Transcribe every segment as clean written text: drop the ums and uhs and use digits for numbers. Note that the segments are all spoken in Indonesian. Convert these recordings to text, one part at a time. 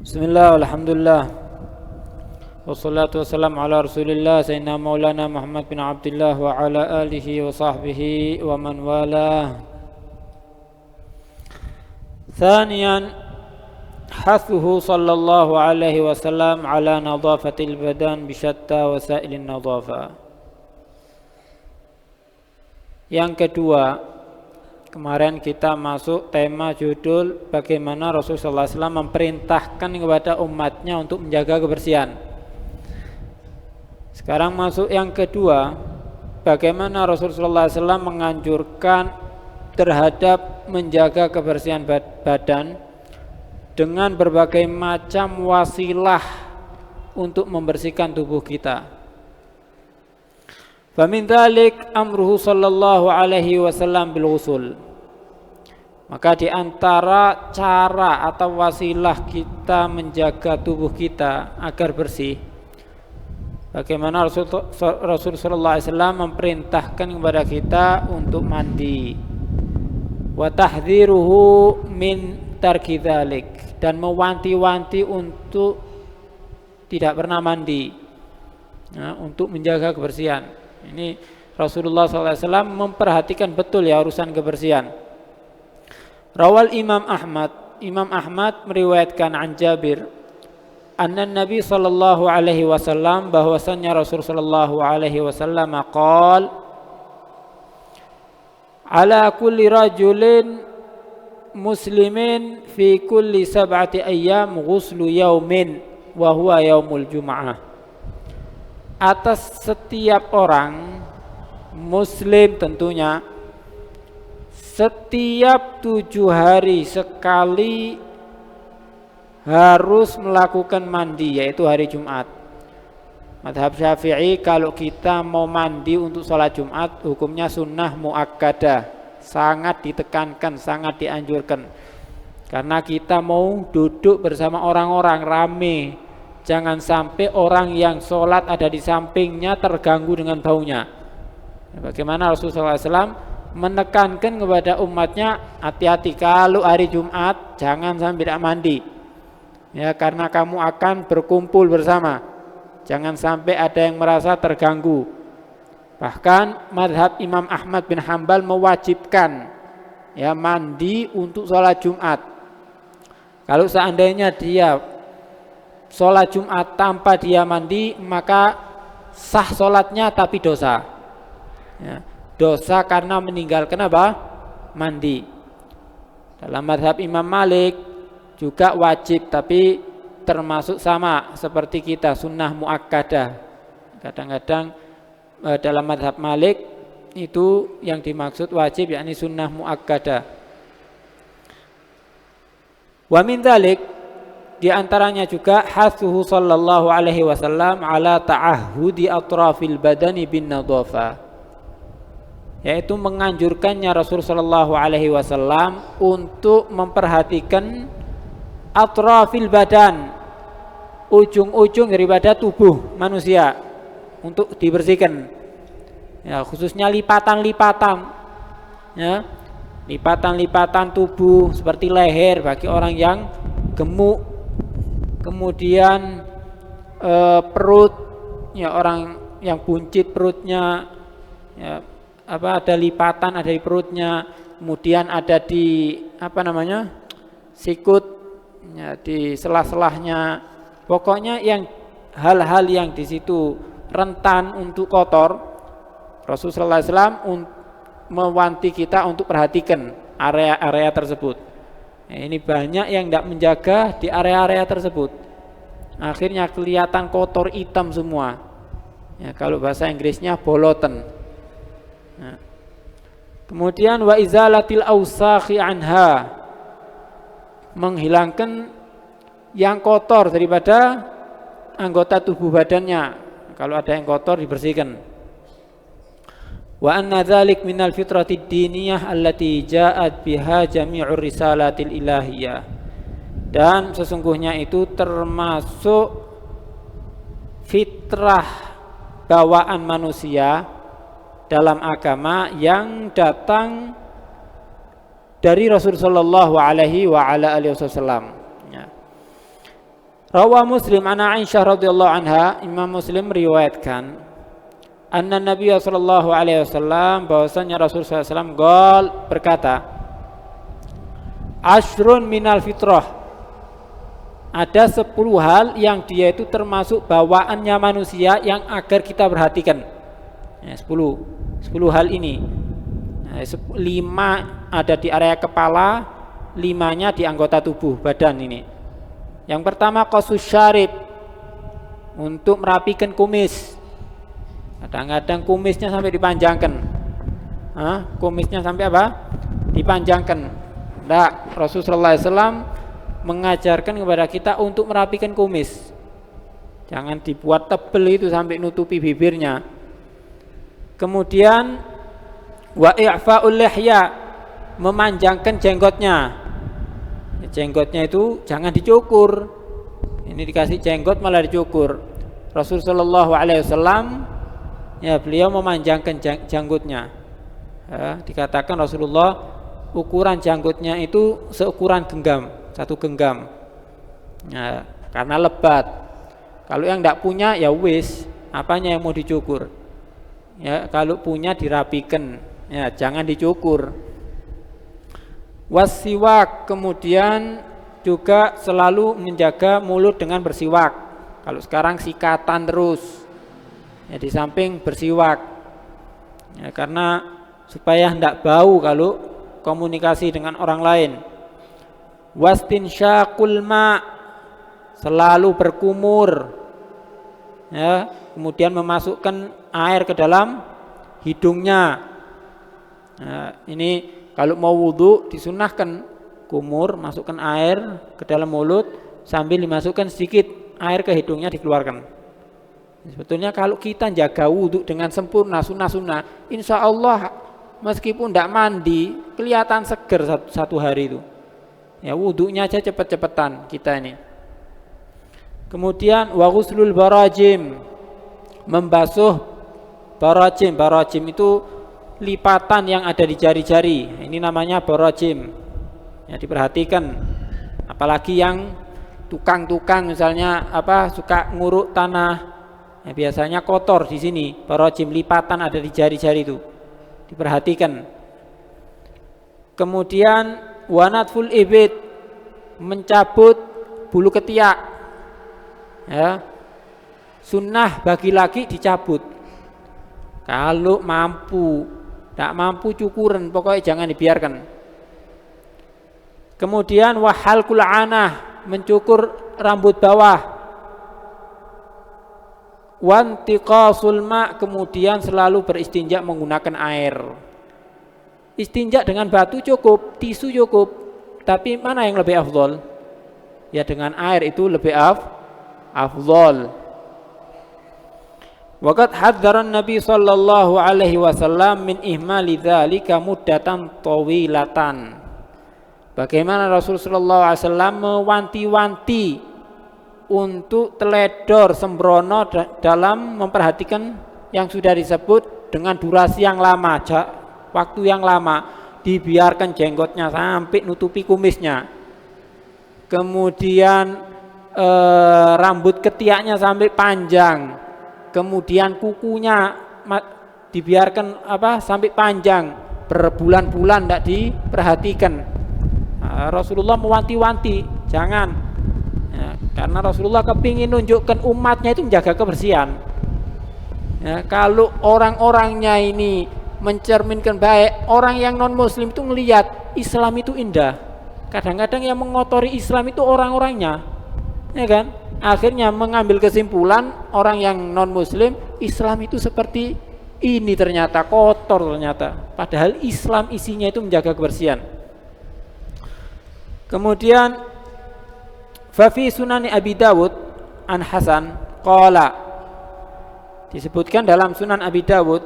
Bismillah, alhamdulillah, wassalatu wassalamu ala rasulillah Sayyidina maulana Muhammad bin Abdullah wa ala alihi wa sahbihi wa man wala. Thaniyan, hathuhu sallallahu alaihi wasallam ala nadhafatil badan bishatta wasailin nadhafa. Yang kedua, kemarin kita masuk tema judul bagaimana Rasulullah SAW memerintahkan kepada umatnya untuk menjaga kebersihan. Sekarang masuk yang kedua, bagaimana Rasulullah SAW menganjurkan terhadap menjaga kebersihan badan dengan berbagai macam wasilah untuk membersihkan tubuh kita. Famin dzalik amruhu sallallahu alaihi wasallam bil ghusul. Maka di antara cara atau wasilah kita menjaga tubuh kita agar bersih, bagaimana Rasul sallallahu alaihi wasallam memerintahkan kepada kita untuk mandi. Wa tahdhiruhu min tarki dzalik, dan mewanti-wanti untuk tidak pernah mandi. Nah, untuk menjaga kebersihan. Ini Rasulullah SAW memperhatikan betul ya urusan kebersihan. Rawal Imam Ahmad meriwayatkan an Jabir anna Nabi sallallahu alaihi wasallam, bahwasannya Rasul sallallahu alaihi wasallam qala ala kulli rajulin muslimin fi kulli sab'ati ayyam ghuslu yaumin wa huwa yaumul jum'ah. Atas setiap orang muslim tentunya, setiap 7 hari sekali harus melakukan mandi, yaitu hari Jumat. Mazhab Syafi'i, kalau kita mau mandi untuk sholat Jumat, hukumnya sunnah muakkadah, sangat ditekankan, sangat dianjurkan, karena kita mau duduk bersama orang-orang rame. Jangan sampai orang yang sholat ada di sampingnya terganggu dengan baunya. Bagaimana Rasulullah SAW menekankan kepada umatnya, hati-hati kalau hari Jumat jangan sampai tidak mandi. Ya, karena kamu akan berkumpul bersama. Jangan sampai ada yang merasa terganggu. Bahkan mazhab Imam Ahmad bin Hanbal mewajibkan ya mandi untuk sholat Jumat. Kalau seandainya dia sholat Jumat tanpa dia mandi, maka sah sholatnya tapi dosa ya, dosa karena meninggalkan apa? Mandi. Dalam mazhab Imam Malik juga wajib, tapi termasuk sama seperti kita, sunnah muakkadah. Kadang-kadang dalam mazhab Malik itu yang dimaksud wajib yakni sunnah muakkadah. Wa min dzalik, di antaranya juga hathuhu sallallahu alaihi wasallam ala ta'ahudi atrafil badani bin nadhafa, yaitu menganjurkannya Rasul sallallahu alaihi wasallam untuk memperhatikan atrafil badan, ujung-ujung daripada tubuh manusia untuk dibersihkan. Ya, khususnya lipatan-lipatan ya, lipatan-lipatan tubuh seperti leher bagi orang yang gemuk. Kemudian perut ya, orang yang buncit perutnya ya, ada lipatan ada di perutnya, kemudian ada di sikut ya, di selah-selahnya. Pokoknya yang hal-hal yang di situ rentan untuk kotor, Rasulullah SAW mewanti kita untuk perhatikan area-area tersebut. Ini banyak yang tidak menjaga di area-area tersebut, akhirnya kelihatan kotor hitam semua ya, kalau bahasa Inggrisnya boloten. Nah, kemudian wa izalatil awsakhi anha, menghilangkan yang kotor daripada anggota tubuh badannya. Kalau ada yang kotor dibersihkan. Wa anna dzalik minal fitratid diniyah allati ja'at biha jami'ur risalatil ilahiyah, dan sesungguhnya itu termasuk fitrah bawaan manusia dalam agama yang datang dari Rasul sallallahu alaihi wa ala alihi wasallam. Rawa Muslim ana Aisyah radhiyallahu anha, Imam Muslim meriwayatkan anna Nabi sallallahu alaihi wasallam, bahwasanya Rasul sallallahu alaihi wasallam berkata, asyrun minal fitrah, ada 10 hal yang dia itu termasuk bawaannya manusia yang agar kita perhatikan. Ya, 10 hal ini. 5 ada di area kepala, 5-nya di anggota tubuh badan ini. Yang pertama qasus syarib, untuk merapikan kumis. Kadang-kadang kumisnya sampai dipanjangkan. Kumisnya sampai apa? Dipanjangkan. Nah, Rasulullah SAW mengajarkan kepada kita untuk merapikan kumis. Jangan dibuat tebel itu sampai nutupi bibirnya. Kemudian wa i'fa'ul lihya, memanjangkan jenggotnya. Jenggotnya itu jangan dicukur. Ini dikasih jenggot malah dicukur. Rasul sallallahu alaihi wasallam, ya, beliau memanjangkan janggutnya. Ya, dikatakan Rasulullah ukuran janggutnya itu seukuran genggam, 1 genggam. Ya, karena lebat. Kalau yang tidak punya ya wis, apanya yang mau dicukur? Ya, kalau punya dirapikan. Ya, jangan dicukur. Wasiwak, kemudian juga selalu menjaga mulut dengan bersiwak. Kalau sekarang sikatan terus, ya, di samping bersiwak, ya, karena supaya tidak bau kalau komunikasi dengan orang lain. Wastinsyaqul ma, selalu berkumur, ya, kemudian memasukkan air ke dalam hidungnya. Nah, ini kalau mau wudu disunahkan kumur, masukkan air ke dalam mulut sambil dimasukkan sedikit air ke hidungnya, dikeluarkan. Sebetulnya kalau kita jaga wudu dengan sempurna, sunnah-sunnah, insya Allah meskipun tidak mandi kelihatan seger satu hari itu. Ya, wudunya aja cepet-cepetan kita ini. Kemudian wa ghuslul barajim, membasuh barajim. Barajim itu lipatan yang ada di jari-jari, ini namanya barajim. Ya, diperhatikan, apalagi yang tukang-tukang misalnya suka nguruk tanah, ya, biasanya kotor di sini. Barajim, lipatan ada di jari-jari itu, diperhatikan. Kemudian wanatful ibid, mencabut bulu ketiak, ya, sunnah bagi laki dicabut. Kalau mampu, tak mampu cukuran, pokoknya jangan dibiarkan. Kemudian wahalkul anah, mencukur rambut bawah. Wantiqasul ma, kemudian selalu beristinja menggunakan air. Istinja dengan batu cukup, tisu cukup, tapi mana yang lebih afdol? Ya, dengan air itu lebih afdol. Waqad hadzaran Nabi sallallahu alaihi wasallam min ihmali dzalika muddatan tawilatan. Bagaimana Rasulullah sallallahu alaihi wasallam mewanti-wanti untuk teledor sembrono dalam memperhatikan yang sudah disebut dengan durasi yang lama, waktu yang lama, dibiarkan jenggotnya sampai nutupi kumisnya. Kemudian rambut ketiaknya sampai panjang. Kemudian kukunya dibiarkan sampai panjang, berbulan-bulan tidak diperhatikan. Rasulullah mewanti-wanti jangan, ya, karena Rasulullah kepingin nunjukkan umatnya itu menjaga kebersihan. Ya, kalau orang-orangnya ini mencerminkan baik, orang yang non muslim itu melihat Islam itu indah. Kadang-kadang yang mengotori Islam itu orang-orangnya, ya kan? Akhirnya mengambil kesimpulan orang yang non muslim, Islam itu seperti ini, ternyata kotor ternyata. Padahal Islam isinya itu menjaga kebersihan. Kemudian Fafi Sunani Abi Dawud an Hasan qala, disebutkan dalam Sunan Abi Dawud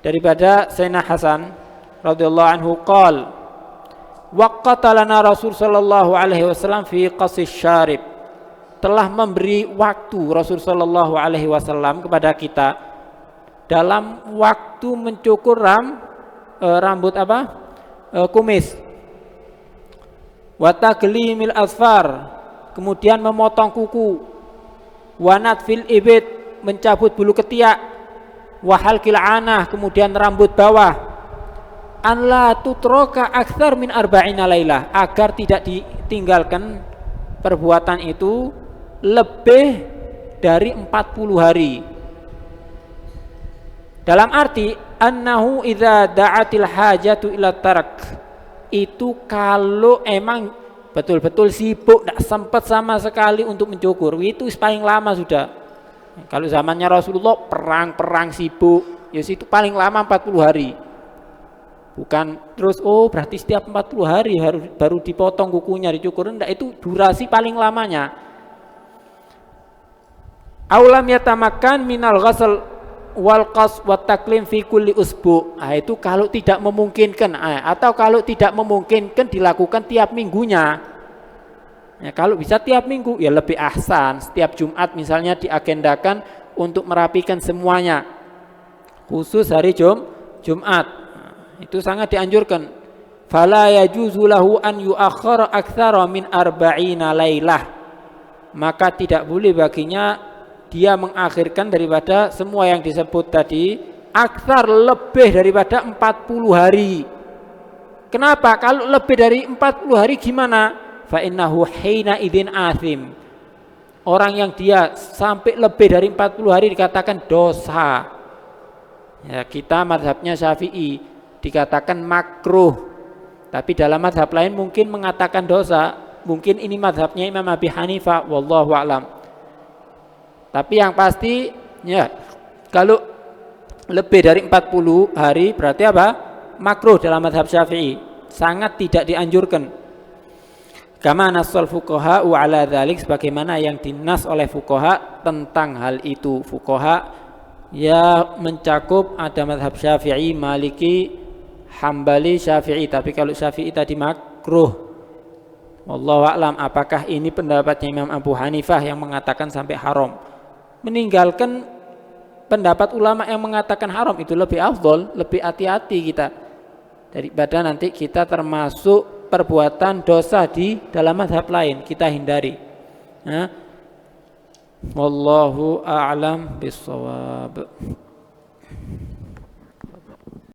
daripada Sayyidina Hasan radhiyallahu anhu qala waqata lana Rasul sallallahu alaihi wasallam fi qasis syarib, telah memberi waktu Rasul sallallahu alaihi wasallam kepada kita dalam waktu mencukur rambut kumis. Wa taqlimil asfar, kemudian memotong kuku, wanat fil ibit, mencabut bulu ketiak, wahal kil'anah, kemudian rambut bawah, an la tutroka aktsar min arba'ina lailah, agar tidak ditinggalkan perbuatan itu lebih dari 40 hari. Dalam arti annahu idza da'atil hajatu ila tarak, itu kalau emang betul-betul sibuk, tidak sempat sama sekali untuk mencukur, itu paling lama sudah. Kalau zamannya Rasulullah perang sibuk, ya itu paling lama 40 hari. Bukan terus berarti setiap 40 hari baru dipotong kukunya, dicukur, enggak, itu durasi paling lamanya. Aulam yatamakan minal ghasl wal qas wa taklim fi kulli usbu. Itu kalau tidak memungkinkan, atau kalau tidak memungkinkan dilakukan tiap minggunya. Ya, kalau bisa tiap minggu ya lebih ahsan. Setiap Jumat misalnya diagendakan untuk merapikan semuanya, khusus hari Jumat. Itu sangat dianjurkan. Fala yajuzu lahu an yuakhkhara aktsara min arba'ina lailah. Maka tidak boleh baginya dia mengakhirkan daripada semua yang disebut tadi, aktsar, lebih daripada 40 hari. Kenapa? Kalau lebih dari 40 hari gimana? Fa innahu hina idzin athim. Orang yang dia sampai lebih dari 40 hari dikatakan dosa. Ya, kita mazhabnya Syafi'i dikatakan makruh. Tapi dalam mazhab lain mungkin mengatakan dosa. Mungkin ini mazhabnya Imam Abi Hanifah, wallahu a'lam. Tapi yang pasti ya, kalau lebih dari 40 hari berarti apa? Makruh dalam mazhab Syafi'i, sangat tidak dianjurkan. Kama nassal fuqaha wa ala dzalik, sebagaimana yang dinas oleh fuqaha tentang hal itu. Fuqaha ya mencakup ada mazhab Syafi'i, Maliki, Hambali, Syafi'i. Tapi kalau Syafi'i tadi makruh. Wallahu a'lam, apakah ini pendapatnya Imam Abu Hanifah yang mengatakan sampai haram? Meninggalkan pendapat ulama yang mengatakan haram itu lebih afdol, lebih hati-hati kita daripada nanti kita termasuk perbuatan dosa di dalam mazhab lain, kita hindari. Wallahu a'lam bissawab.